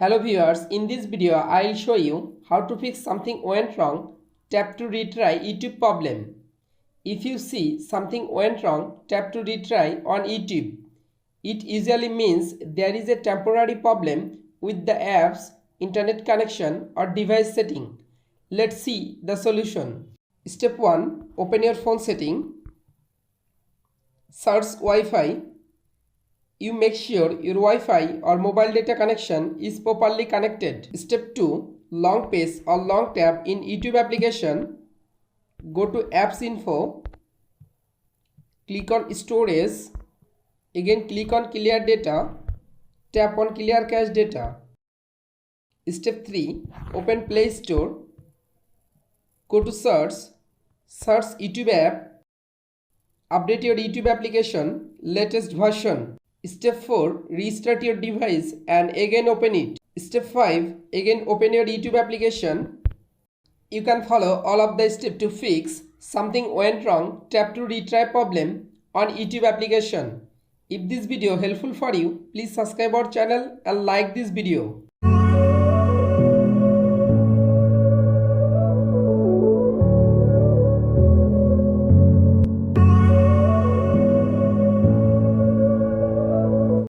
Hello viewers, in this video I'll show you how to fix something went wrong. Tap to retry YouTube problem. If you see something went wrong, tap to retry on YouTube. It usually means there is a temporary problem with the app's internet connection or device setting. Let's see the solution. Step 1. Open your phone setting. Search Wi-Fi. You make sure your Wi-Fi or mobile data connection is properly connected. Step 2. Long press or long tap in YouTube application. Go to Apps Info. Click on Storage. Again click on Clear Data. Tap on Clear Cache Data. Step 3. Open Play Store. Go to Search. Search YouTube app. Update your YouTube application latest version. Step 4. Restart your device and again open it. Step 5. Again open your YouTube application. You can follow all of the steps to fix something went wrong. Tap to retry problem on YouTube application. If this video helpful for you, please subscribe our channel and like this video.